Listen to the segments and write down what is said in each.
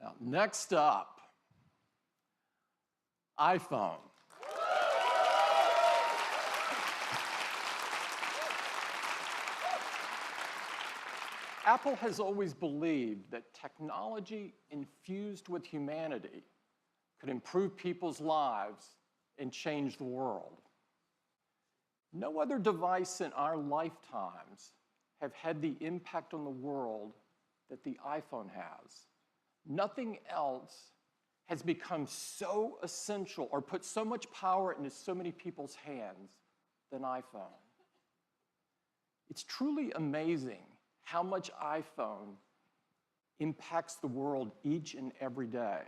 Now, next up, iPhone. Apple has always believed that technology infused with humanity could improve people's lives and change the world. No other device in our lifetimes have had the impact on the world that the iPhone has. Nothing else has become so essential or put so much power into so many people's hands than iPhone. It's truly amazing how much iPhone impacts the world each and every day.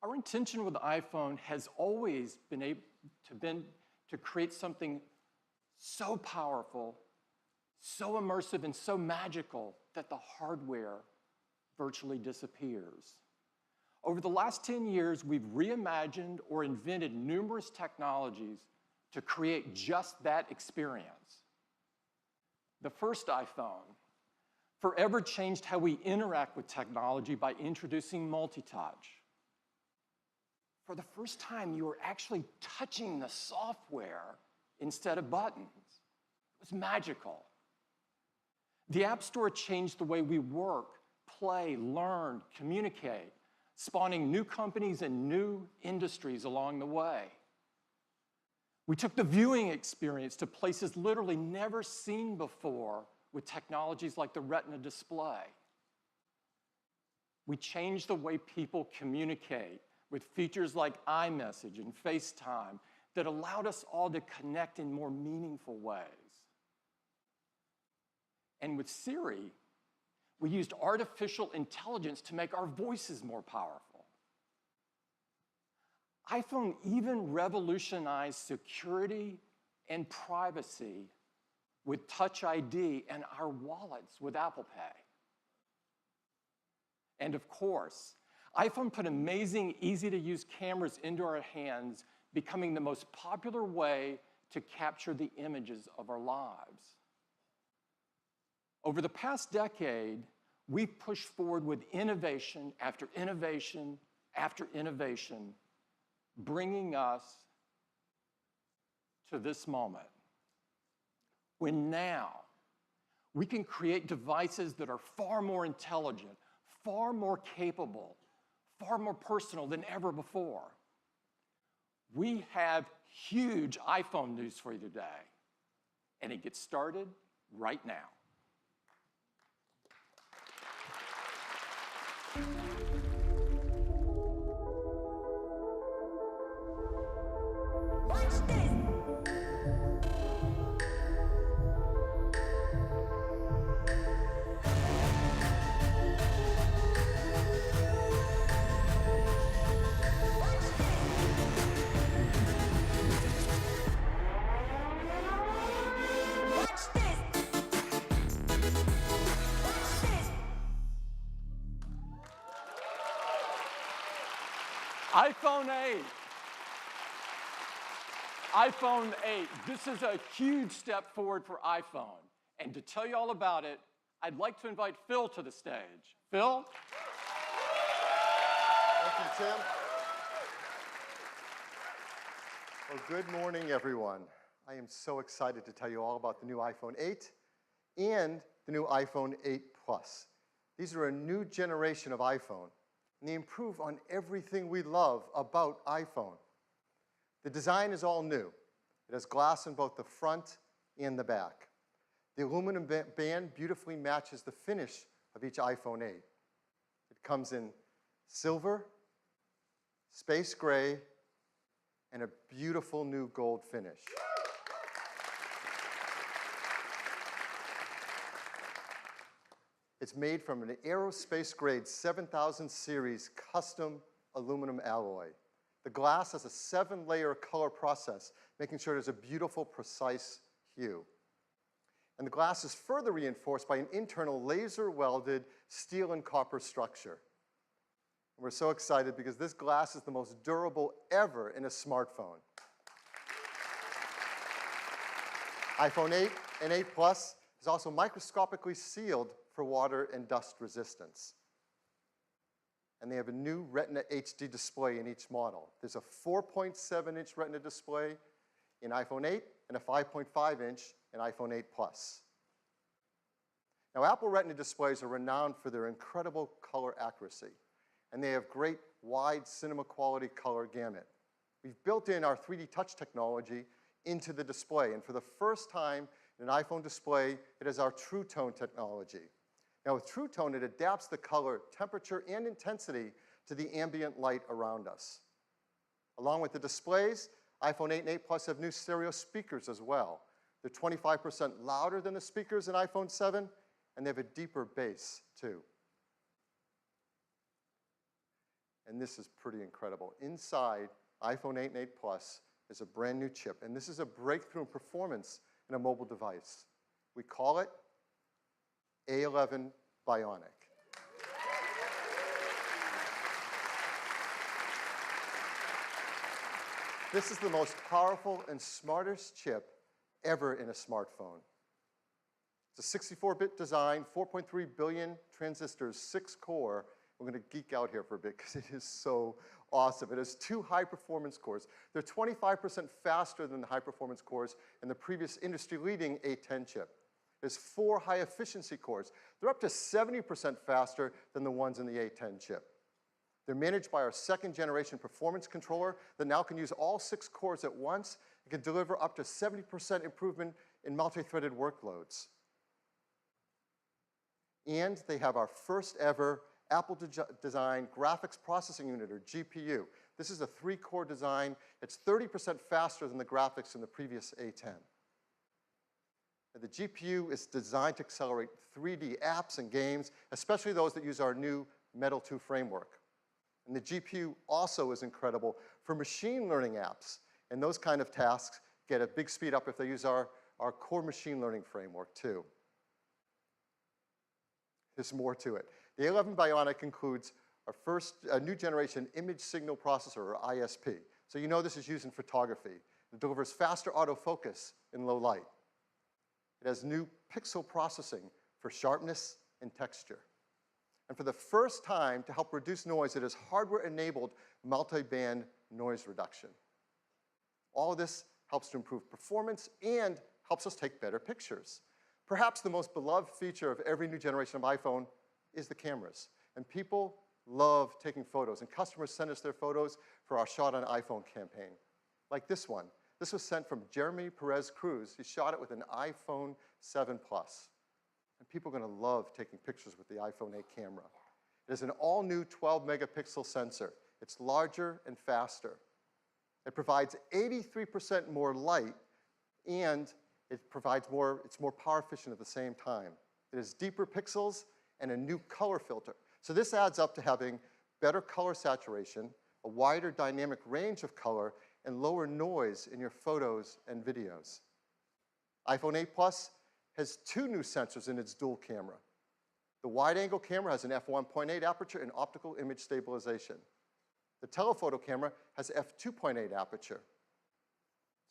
Our intention with the iPhone has always been to create something so powerful, so immersive, and so magical that the hardware virtually disappears. Over the last 10 years, we've reimagined or invented numerous technologies to create just that experience. The first iPhone forever changed how we interact with technology by introducing multi-touch. For the first time, you were actually touching the software instead of buttons. It was magical. The App Store changed the way we work, play, learn, communicate, spawning new companies and new industries along the way. We took the viewing experience to places literally never seen before with technologies like the Retina display. We changed the way people communicate with features like iMessage and FaceTime that allowed us all to connect in more meaningful ways. And with Siri, we used artificial intelligence to make our voices more powerful. iPhone even revolutionized security and privacy with Touch ID and our wallets with Apple Pay. And of course, iPhone put amazing, easy-to-use cameras into our hands, becoming the most popular way to capture the images of our lives. Over the past decade, we've pushed forward with innovation after innovation after innovation, bringing us to this moment, when now we can create devices that are far more intelligent, far more capable, far more personal than ever before. We have huge iPhone news for you today, and it gets started right now. iPhone 8. iPhone 8. This is a huge step forward for iPhone. And to tell you all about it, I'd like to invite Phill to the stage. Phill? Thank you, Tim. Well, good morning, everyone. I am so excited to tell you all about the new iPhone 8 and the new iPhone 8 Plus. These are a new generation of iPhone, and they improve on everything we love about iPhone. The design is all new. It has glass in both the front and the back. The aluminum band beautifully matches the finish of each iPhone 8. It comes in silver, space gray, and a beautiful new gold finish. It's made from an aerospace-grade 7000 series custom aluminum alloy. The glass has a 7-layer color process, making sure there's a beautiful, precise hue. And the glass is further reinforced by an internal laser-welded steel and copper structure. And we're so excited because this glass is the most durable ever in a smartphone. iPhone 8 and 8 Plus is also microscopically sealed for water and dust resistance. and they have a new Retina HD display in each model. There's a 4.7-inch Retina display in iPhone 8 and a 5.5-inch in iPhone 8 Plus. Now, Apple Retina displays are renowned for their incredible color accuracy, and they have great wide cinema quality color gamut. We've built in our 3D touch technology into the display, and for the first time in an iPhone display, it has our True Tone technology. Now, with True Tone, it adapts the color, temperature, and intensity to the ambient light around us. Along with the displays, iPhone 8 and 8 Plus have new stereo speakers as well. They're 25% louder than the speakers in iPhone 7, and they have a deeper bass, too. And this is pretty incredible. Inside iPhone 8 and 8 Plus is a brand new chip, and this is a breakthrough in performance in a mobile device. We call it A11 Bionic. This is the most powerful and smartest chip ever in a smartphone. It's a 64-bit design, 4.3 billion transistors, 6-core. We're going to geek out here for a bit because it is so awesome. It has 2 high-performance cores. They're 25% faster than the high-performance cores in the previous industry-leading A10 chip. There's 4 high-efficiency cores. They're up to 70% faster than the ones in the A10 chip. They're managed by our 2nd-generation performance controller that now can use all 6 cores at once. It can deliver up to 70% improvement in multi-threaded workloads. And they have our first-ever Apple-designed graphics processing unit, or GPU. This is a 3-core design. It's 30% faster than the graphics in the previous A10. And the GPU is designed to accelerate 3D apps and games, especially those that use our new Metal 2 framework. And the GPU also is incredible for machine learning apps. And those kind of tasks get a big speed up if they use our core machine learning framework, too. There's more to it. The A11 Bionic includes our first new generation image signal processor, or ISP. So you know this is used in photography. It delivers faster autofocus in low light. It has new pixel processing for sharpness and texture. And for the first time, to help reduce noise, it has hardware-enabled multi-band noise reduction. All of this helps to improve performance and helps us take better pictures. Perhaps the most beloved feature of every new generation of iPhone is the cameras. And people love taking photos, and customers send us their photos for our Shot on iPhone campaign. Like this one. This was sent from Jeremy Perez Cruz. He shot it with an iPhone 7 Plus. And people are going to love taking pictures with the iPhone 8 camera. It is an all-new 12-megapixel sensor. It's larger and faster. It provides 83% more light, and it's more power efficient at the same time. It has deeper pixels and a new color filter. So this adds up to having better color saturation, a wider dynamic range of color, and lower noise in your photos and videos. iPhone 8 Plus has 2 new sensors in its dual camera. The wide-angle camera has an f1.8 aperture and optical image stabilization. The telephoto camera has f2.8 aperture.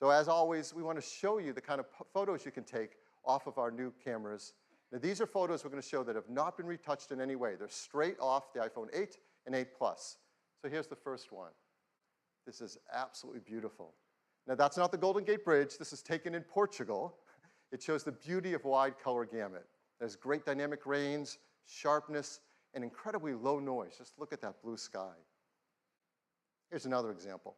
So as always, we want to show you the kind of photos you can take off of our new cameras. Now, these are photos we're going to show that have not been retouched in any way. They're straight off the iPhone 8 and 8 Plus. So here's the first one. This is absolutely beautiful. Now, that's not the Golden Gate Bridge. This is taken in Portugal. It shows the beauty of wide color gamut. There's great dynamic range, sharpness, and incredibly low noise. Just look at that blue sky. Here's another example.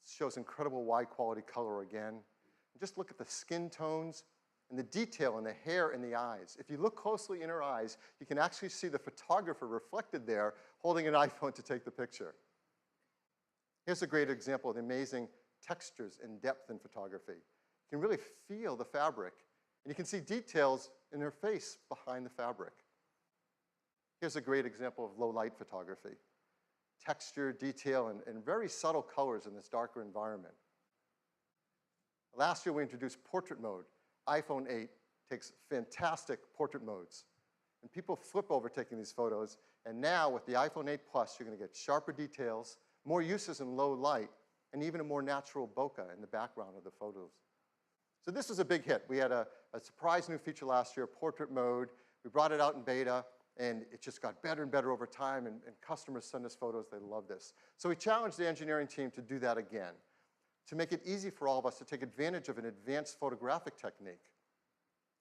It shows incredible wide quality color again. And just look at the skin tones and the detail in the hair and the eyes. If you look closely in her eyes, you can actually see the photographer reflected there holding an iPhone to take the picture. Here's a great example of the amazing textures and depth in photography. You can really feel the fabric, and you can see details in her face behind the fabric. Here's a great example of low light photography. Texture, detail, and very subtle colors in this darker environment. Last year, we introduced portrait mode. iPhone 8 takes fantastic portrait modes. And people flip over taking these photos. And now, with the iPhone 8 Plus, you're going to get sharper details, more uses in low light, and even a more natural bokeh in the background of the photos. So this was a big hit. We had a surprise new feature last year, portrait mode. We brought it out in beta. And it just got better and better over time, and customers send us photos. They love this. So we challenged the engineering team to do that again, to make it easy for all of us to take advantage of an advanced photographic technique.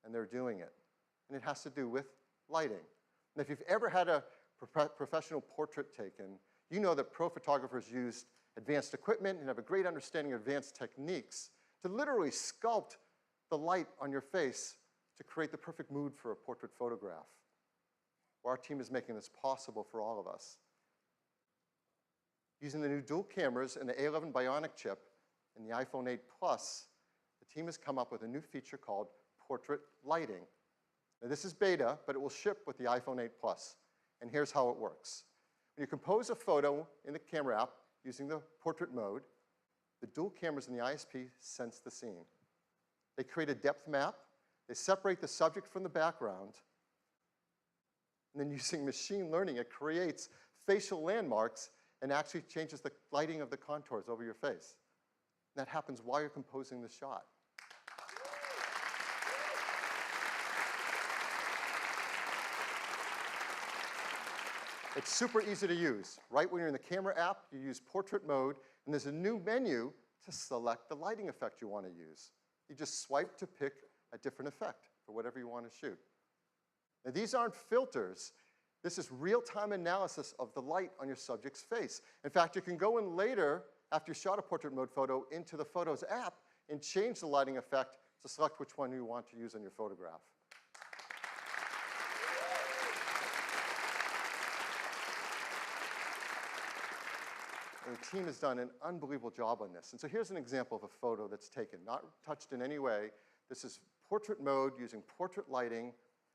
And they're doing it. And it has to do with lighting. And if you've ever had a professional portrait taken, you know that pro photographers use advanced equipment and have a great understanding of advanced techniques to literally sculpt the light on your face to create the perfect mood for a portrait photograph. Well, our team is making this possible for all of us. Using the new dual cameras and the A11 Bionic chip in the iPhone 8 Plus, the team has come up with a new feature called portrait lighting. Now, this is beta, but it will ship with the iPhone 8 Plus. And here's how it works. When you compose a photo in the camera app using the portrait mode, the dual cameras in the ISP sense the scene. They create a depth map. They separate the subject from the background. And then using machine learning, it creates facial landmarks and actually changes the lighting of the contours over your face. And that happens while you're composing the shot. It's super easy to use. Right when you're in the camera app, you use portrait mode, and there's a new menu to select the lighting effect you want to use. You just swipe to pick a different effect for whatever you want to shoot. Now, these aren't filters. This is real-time analysis of the light on your subject's face. In fact, you can go in later, after you shot a portrait mode photo, into the Photos app and change the lighting effect to select which one you want to use on your photograph. And the team has done an unbelievable job on this. And so here's an example of a photo that's taken, not touched in any way. This is portrait mode using portrait lighting.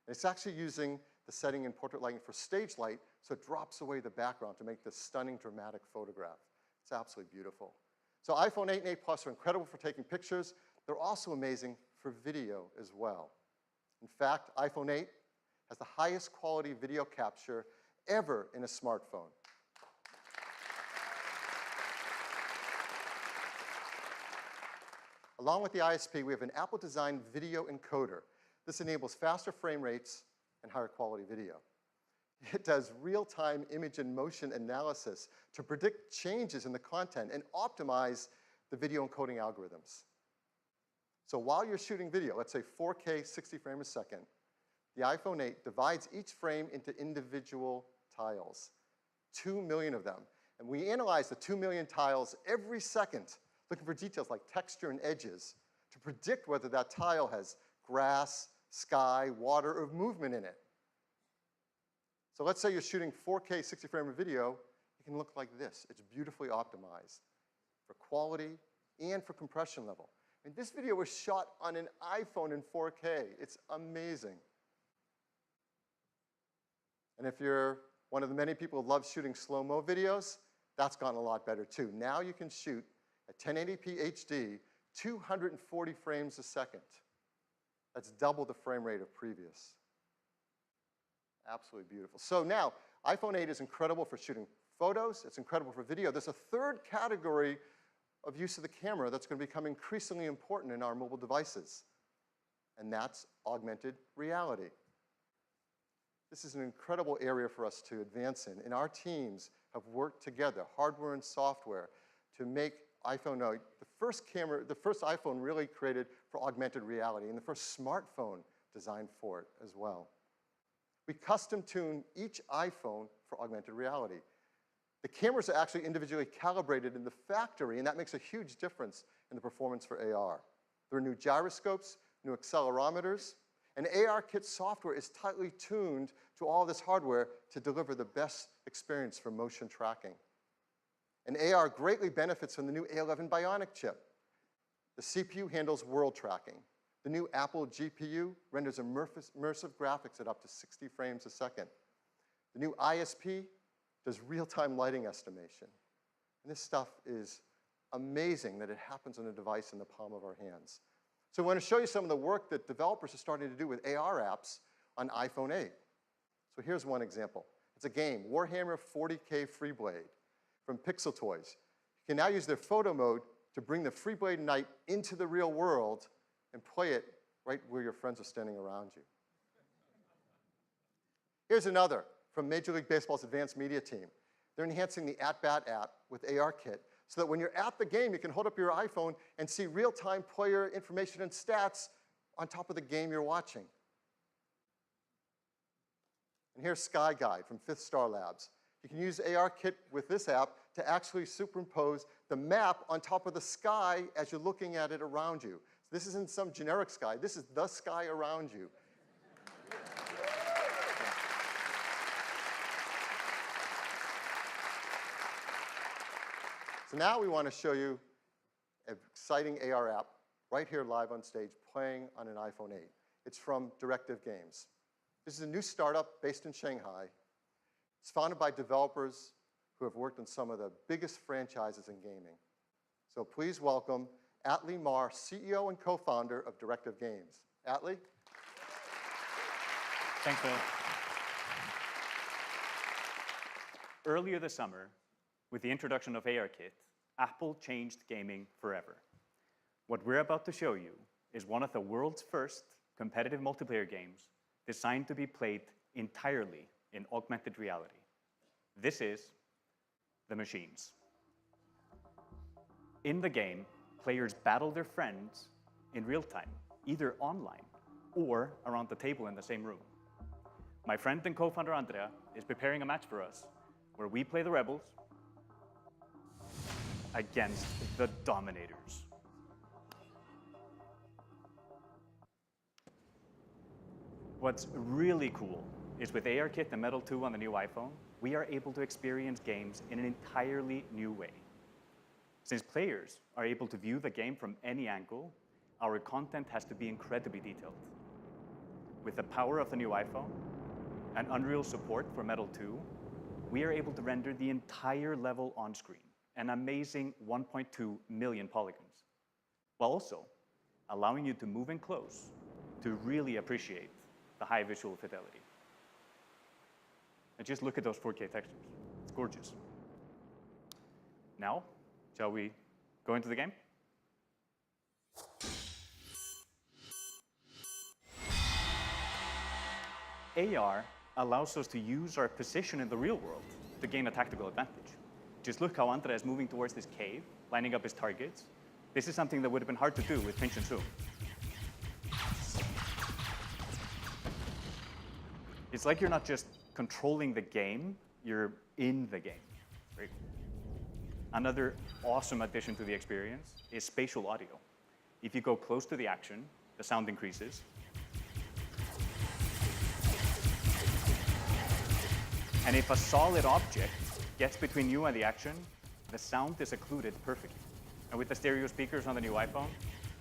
And it's actually using the setting in portrait lighting for stage light, so it drops away the background to make this stunning, dramatic photograph. It's absolutely beautiful. So iPhone 8 and 8 Plus are incredible for taking pictures. They're also amazing for video as well. In fact, iPhone 8 has the highest quality video capture ever in a smartphone. Along with the ISP, we have an Apple-designed video encoder. This enables faster frame rates and higher quality video. It does real-time image and motion analysis to predict changes in the content and optimize the video encoding algorithms. So while you're shooting video, let's say 4K, 60 frames a second, the iPhone 8 divides each frame into individual tiles, 2 million of them. And we analyze the 2 million tiles every second, looking for details like texture and edges to predict whether that tile has grass, sky, water, or movement in it. So let's say you're shooting 4K 60 frame of video, it can look like this. It's beautifully optimized for quality and for compression level. And this video was shot on an iPhone in 4K. It's amazing. And if you're one of the many people who love shooting Slo Mo videos, that's gotten a lot better too. Now you can shoot at 1080p HD, 240 frames a second. That's double the frame rate of previous. Absolutely beautiful. So now, iPhone 8 is incredible for shooting photos. It's incredible for video. There's a third category of use of the camera that's going to become increasingly important in our mobile devices, and that's augmented reality. This is an incredible area for us to advance in, and our teams have worked together, hardware and software, to make iPhone 8 the first iPhone really created for augmented reality, and the first smartphone designed for it as well. We custom tune each iPhone for augmented reality. The cameras are actually individually calibrated in the factory, and that makes a huge difference in the performance for AR. There are new gyroscopes, new accelerometers, and ARKit software is tightly tuned to all this hardware to deliver the best experience for motion tracking. And AR greatly benefits from the new A11 Bionic chip. The CPU handles world tracking. The new Apple GPU renders immersive graphics at up to 60 frames a second. The new ISP does real-time lighting estimation. And this stuff is amazing that it happens on a device in the palm of our hands. So I want to show you some of the work that developers are starting to do with AR apps on iPhone 8. So here's one example. It's a game, Warhammer 40K Freeblade from Pixel Toys. You can now use their photo mode to bring the Freeblade Knight into the real world and play it right where your friends are standing around you. Here's another from Major League Baseball's advanced media team. They're enhancing the At-Bat app with ARKit so that when you're at the game, you can hold up your iPhone and see real-time player information and stats on top of the game you're watching. And here's Sky Guide from Fifth Star Labs. You can use ARKit with this app to actually superimpose the map on top of the sky as you're looking at it around you. So this isn't some generic sky. This is the sky around you. So now we want to show you an exciting AR app right here live on stage playing on an iPhone 8. It's from Directive Games. This is a new startup based in Shanghai. It's founded by developers who have worked on some of the biggest franchises in gaming. So please welcome Atlee Mar, CEO and co-founder of Directive Games. Atlee? Thanks, Phill. Earlier this summer, with the introduction of ARKit, Apple changed gaming forever. What we're about to show you is one of the world's first competitive multiplayer games designed to be played entirely in augmented reality. This is The Machines. In the game, players battle their friends in real time, either online or around the table in the same room. My friend and co-founder Andrea is preparing a match for us where we play the rebels against the dominators. What's really cool is with ARKit and Metal 2 on the new iPhone, we are able to experience games in an entirely new way. Since players are able to view the game from any angle, our content has to be incredibly detailed. With the power of the new iPhone and Unreal support for Metal 2, we are able to render the entire level on screen, an amazing 1.2 million polygons, while also allowing you to move in close to really appreciate the high visual fidelity. And just look at those 4K textures. It's gorgeous. Now, shall we go into the game? AR allows us to use our position in the real world to gain a tactical advantage. Just look how Andrea is moving towards this cave, lining up his targets. This is something that would have been hard to do with pinch and zoom. It's like you're not just controlling the game, you're in the game. Right? Another awesome addition to the experience is spatial audio. If you go close to the action, the sound increases. And if a solid object gets between you and the action, the sound is occluded perfectly. And with the stereo speakers on the new iPhone,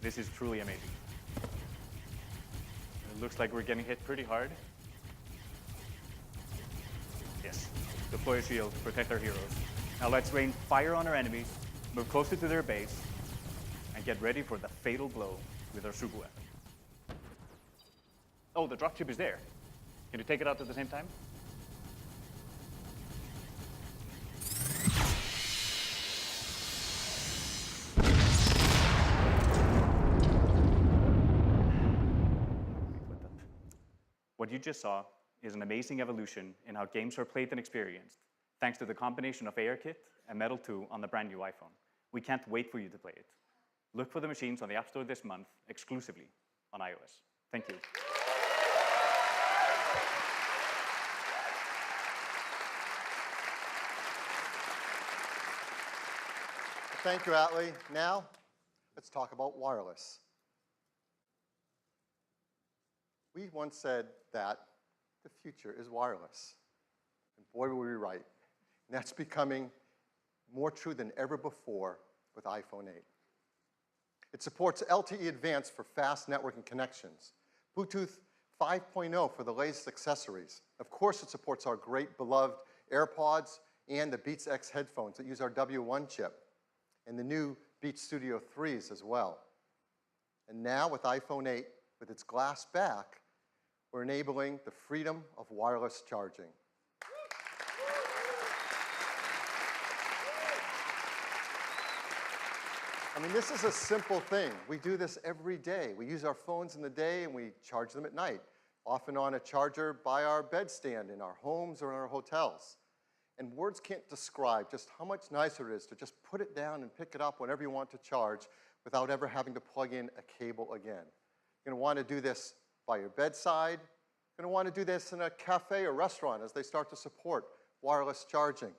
this is truly amazing. It looks like we're getting hit pretty hard. Yes, deploy a shield, protect our heroes. Now let's rain fire on our enemies, move closer to their base, and get ready for the fatal blow with our super weapon. Oh, the dropship is there. Can you take it out at the same time? What you just saw is an amazing evolution in how games are played and experienced, thanks to the combination of ARKit and Metal 2 on the brand new iPhone. We can't wait for you to play it. Look for The Machines on the App Store this month, exclusively on iOS. Thank you. Thank you, Atlee. Now, let's talk about wireless. We once said that the future is wireless. And boy, were we right. And that's becoming more true than ever before with iPhone 8. It supports LTE Advanced for fast networking connections, Bluetooth 5.0 for the latest accessories. Of course, it supports our great beloved AirPods and the Beats X headphones that use our W1 chip, and the new Beats Studio 3s as well. And now with iPhone 8, with its glass back, we're enabling the freedom of wireless charging. I mean, this is a simple thing. We do this every day. We use our phones in the day and we charge them at night. often on a charger by our bedstand in our homes or in our hotels. And words can't describe just how much nicer it is to just put it down and pick it up whenever you want to charge without ever having to plug in a cable again. You're going to want to do this by your bedside. You're going to want to do this in a cafe or restaurant as they start to support wireless charging.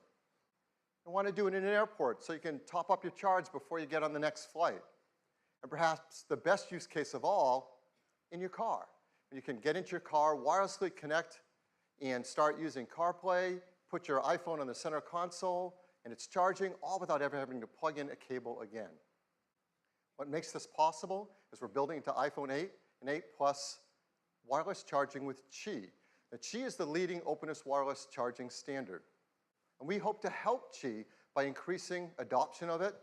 You want to do it in an airport so you can top up your charge before you get on the next flight. And perhaps the best use case of all, in your car. You can get into your car, wirelessly connect, and start using CarPlay, put your iPhone on the center console, and it's charging, all without ever having to plug in a cable again. What makes this possible is we're building into iPhone 8 and 8 Plus wireless charging with Qi. Now, Qi is the leading openness wireless charging standard. And we hope to help Qi by increasing adoption of it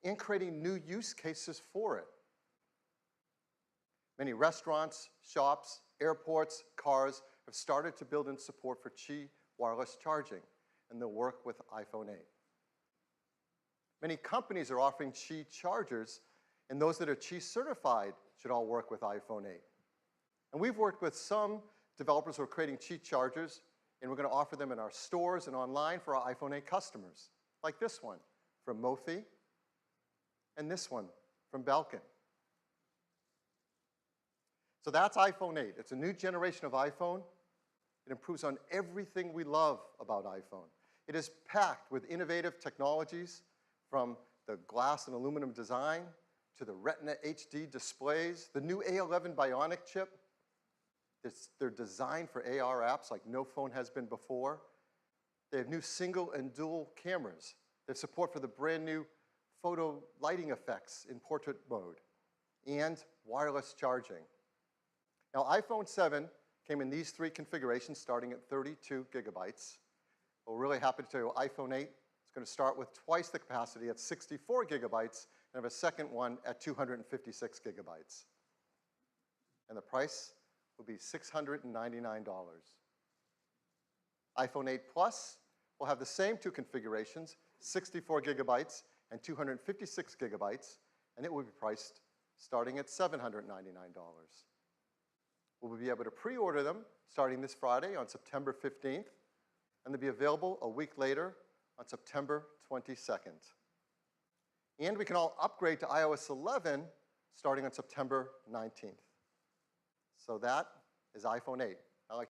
and creating new use cases for it. Many restaurants, shops, airports, cars have started to build in support for Qi wireless charging, and they'll work with iPhone 8. Many companies are offering Qi chargers, and those that are Qi certified should all work with iPhone 8. And we've worked with some developers who are creating Qi chargers, and we're going to offer them in our stores and online for our iPhone 8 customers, like this one from Mophie, and this one from Belkin. So that's iPhone 8. It's a new generation of iPhone. It improves on everything we love about iPhone. It is packed with innovative technologies, from the glass and aluminum design to the Retina HD displays, the new A11 Bionic chip. They're designed for AR apps like no phone has been before. They have new single and dual cameras. They have support for the brand new photo lighting effects in portrait mode and wireless charging. Now, iPhone 7 came in these three configurations starting at 32 gigabytes. We're really happy to tell you iPhone 8 is going to start with twice the capacity at 64 gigabytes and have a second one at 256 gigabytes. And the price will be $699. iPhone 8 Plus will have the same two configurations, 64 gigabytes and 256 gigabytes, and it will be priced starting at $799. We'll be able to pre-order them starting this Friday on September 15th, and they'll be available a week later on September 22nd. And we can all upgrade to iOS 11 starting on September 19th. So that is iPhone 8.